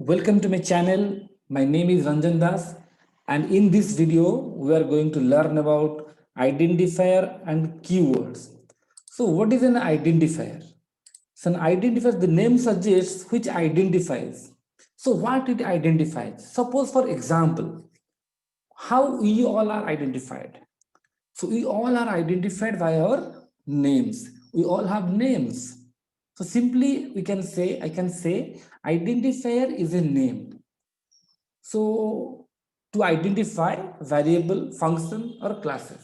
Welcome to my channel. My name is Ranjan Das, and in this video, we are going to learn about identifier and keywords. So, what is an identifier? So, an identifier, the name suggests which identifies. So, what it identifies? Suppose, for example, how we all are identified. So, we all are identified by our names. We all have names. So, simply, I can say, identifier is a name. So to identify variable, function or classes.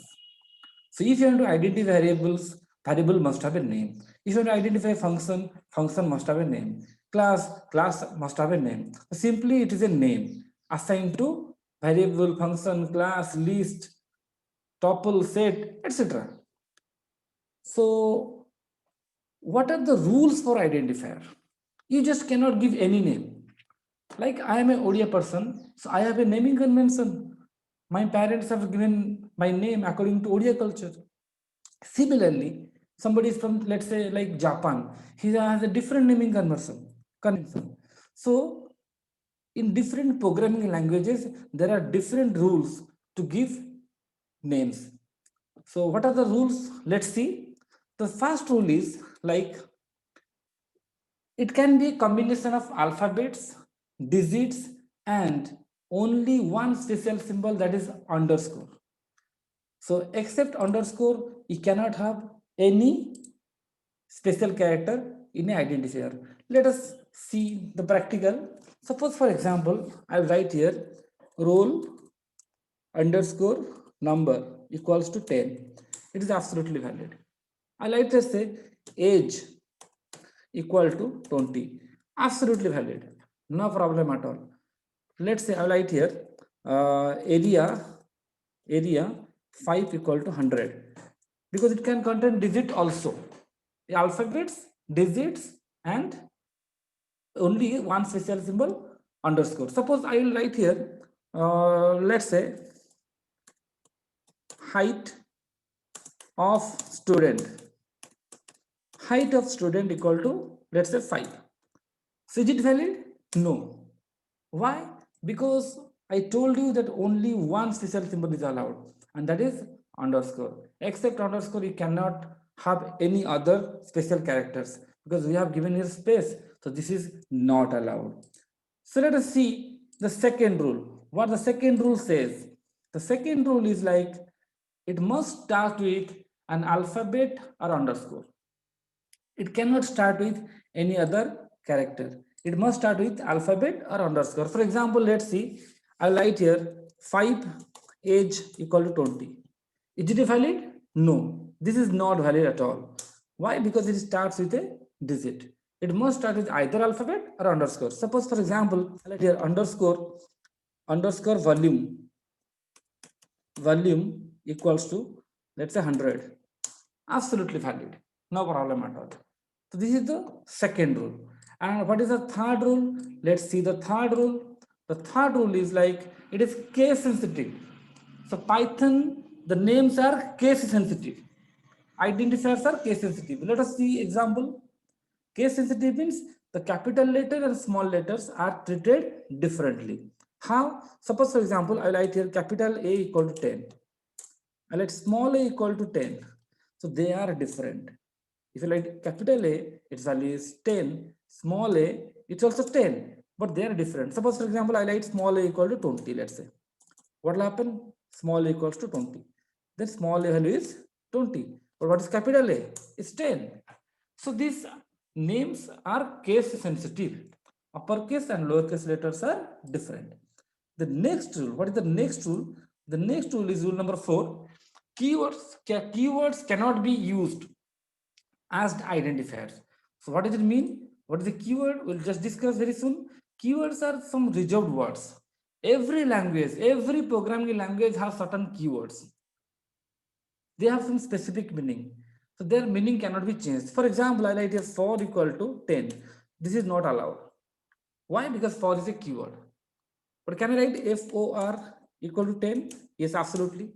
So if you want to identify variables, variable must have a name. If you want to identify function, function must have a name. Class must have a name. Simply it is a name assigned to variable, function, class, list, tuple, set, etc. So what are the rules for identifier? You just cannot give any name. Like I am a Odia person, so I have a naming convention. My parents have given my name according to Odia culture. Similarly, somebody is from, let's say, like Japan, he has a different naming convention. So in different programming languages, there are different rules to give names. So what are the rules? Let's see. The first rule is like it can be a combination of alphabets, digits, and only one special symbol, that is underscore. So except underscore, you cannot have any special character in an identifier. Let us see the practical. Suppose for example, I write here roll underscore number equals to 10. It is absolutely valid. I like to say age equal to 20. Absolutely valid. No problem at all. Let's say I write here area 5 equal to 100, because it can contain digit also. The alphabets, digits, and only one special symbol underscore. Suppose I will write here let's say height of student. Height of student equal to, let's say, 5. So is it valid? No. Why? Because I told you that only one special symbol is allowed, and that is underscore. Except underscore, you cannot have any other special characters because we have given here space. So this is not allowed. So let us see the second rule. What the second rule says? The second rule is like it must start with an alphabet or underscore. It cannot start with any other character. It must start with alphabet or underscore. For example, let's see. I write here 5 age equal to 20. Is it valid? No. This is not valid at all. Why? Because it starts with a digit. It must start with either alphabet or underscore. Suppose, for example, I write here underscore volume equals to, let's say, 100. Absolutely valid. No problem at all. So this is the second rule. And what is the third rule? Let's see the third rule. The third rule is like it is case sensitive. So Python, the names are case sensitive. Identifiers are case sensitive. Let us see example. Case sensitive means the capital letter and small letters are treated differently. How? Suppose for example, I write here capital A equal to 10. I let small a equal to 10. So they are different. If you like capital A, its value is 10. Small a, it's also 10. But they are different. Suppose, for example, I write small a equal to 20, let's say. What will happen? Small a equals to 20. Then small a value is 20. But what is capital A? It's 10. So these names are case sensitive. Uppercase and lowercase letters are different. The next rule, what is the next rule? The next rule is rule number 4. Keywords cannot be used as identifiers. So what does it mean? What is the keyword? We'll just discuss very soon. Keywords are some reserved words. Every language, every programming language has certain keywords. They have some specific meaning. So their meaning cannot be changed. For example, I write here for equal to 10. This is not allowed. Why? Because for is a keyword. But can I write FOR equal to 10? Yes, absolutely.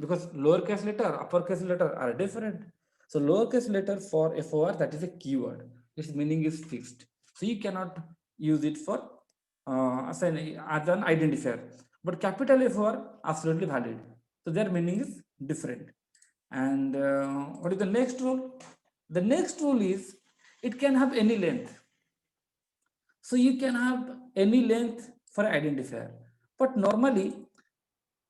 Because lowercase letter, uppercase letter are different. So lowercase letter for FOR, that is a keyword. Its meaning is fixed. So you cannot use it for as an identifier, but capital F are absolutely valid. So their meaning is different. And what is the next rule? The next rule is it can have any length. So you can have any length for identifier, but normally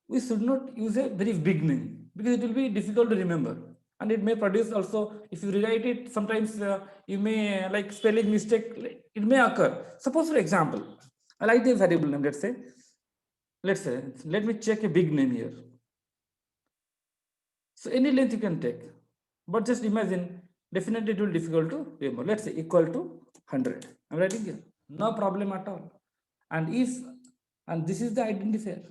we should not use a very big name because it will be difficult to remember, and it may produce also, if you rewrite it sometimes you may like spelling mistake, it may occur. Suppose for example, I like the variable name, let's say let me check a big name here. So any length you can take, but just imagine, definitely it will be difficult to remember. Let's say equal to 100. I'm writing here, no problem at all. And if, and this is the identifier,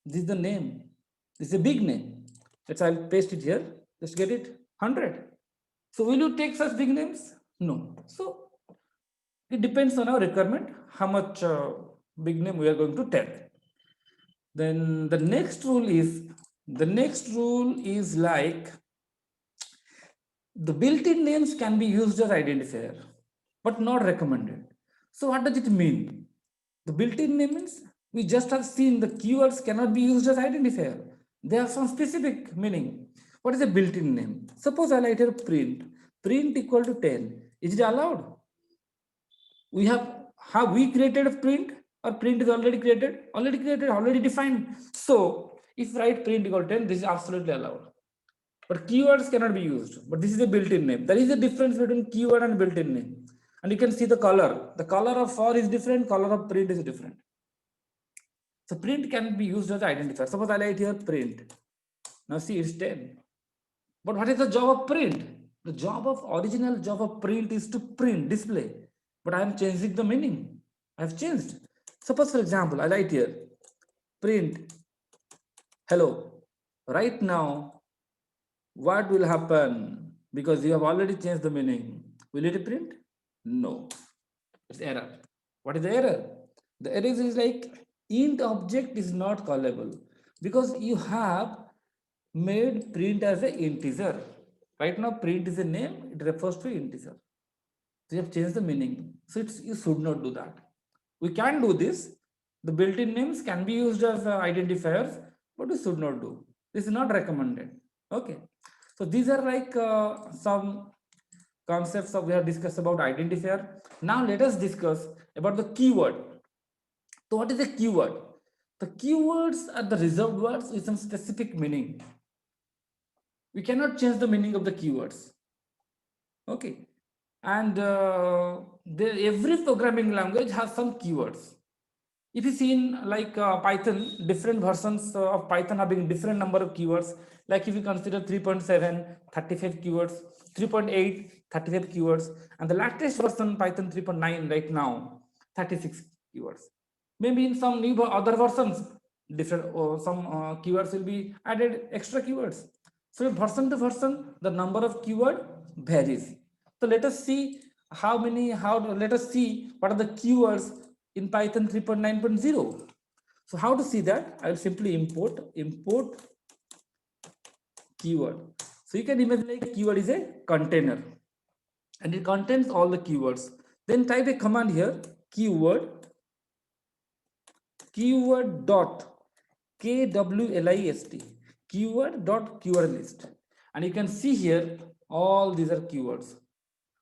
this is the name, this is a big name. I'll paste it here, just get it, 100. So will you take such big names? No. So it depends on our requirement, how much big name we are going to take. Then the next rule is like the built-in names can be used as identifier, but not recommended. So what does it mean? The built-in name means we just have seen the keywords cannot be used as identifier. They have some specific meaning. What is a built-in name? Suppose I write here print. Print equal to 10. Is it allowed? We have we created a print, or print is already created? Already created, already defined. So if write print equal to 10, this is absolutely allowed. But keywords cannot be used. But this is a built-in name. There is a difference between keyword and built-in name. And you can see the color. The color of for is different, color of print is different. So print can be used as identifier. Suppose I write here print. Now see, it's 10. But what is the job of print? The original job of print is to print, display. But I am changing the meaning. I have changed. Suppose for example, I write here print hello. Right now, what will happen? Because you have already changed the meaning. Will it print? No. It's error. What is the error? The error is like int object is not callable because you have made print as an integer. Right now, print is a name, it refers to integer. So you have changed the meaning. So you should not do that. We can do this. The built-in names can be used as identifiers, but we should not do. This is not recommended. Okay. So these are like some concepts of we have discussed about identifier. Now let us discuss about the keyword. So what is a keyword? The keywords are the reserved words with some specific meaning. We cannot change the meaning of the keywords. Okay. And every programming language has some keywords. If you see in like Python, different versions of Python having different number of keywords. Like if you consider 3.7, 35 keywords, 3.8, 35 keywords, and the latest version Python 3.9 right now, 36 keywords. Maybe in some new other versions, different or some keywords will be added, extra keywords. So version to version, the number of keyword varies. So let us see let us see what are the keywords in Python 3.9.0. So how to see that? I will simply import keyword. So you can imagine like keyword is a container and it contains all the keywords. Then type a command here, keyword dot kwlist, keyword dot keyword list, and you can see here all these are keywords: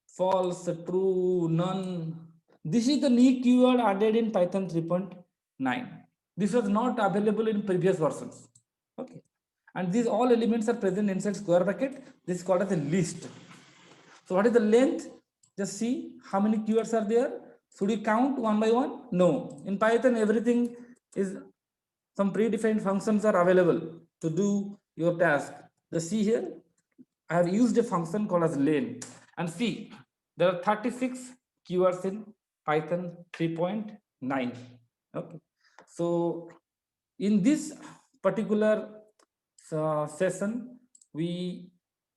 false, true, none. This is the new keyword added in Python 3.9. This was not available in previous versions. Okay, and these all elements are present inside square bracket. This is called as a list. So what is the length? Just see how many keywords are there. Should you count one by one? No. In Python, everything is, some predefined functions are available to do your task. Just see here, I have used a function called as len. And see, there are 36 keywords in Python 3.9. Okay. So in this particular session, we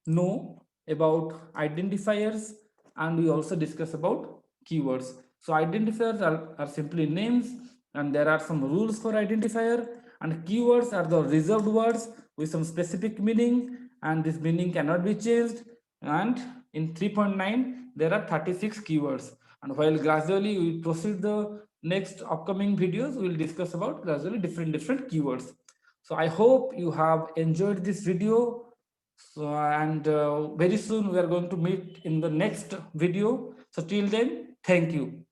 know about identifiers and we also discuss about keywords. So identifiers are simply names, and there are some rules for identifier, and keywords are the reserved words with some specific meaning, and this meaning cannot be changed. And in 3.9 there are 36 keywords. And while gradually we proceed the next upcoming videos, we will discuss about gradually different keywords. So I hope you have enjoyed this video. So, and very soon we are going to meet in the next video. So till then, thank you.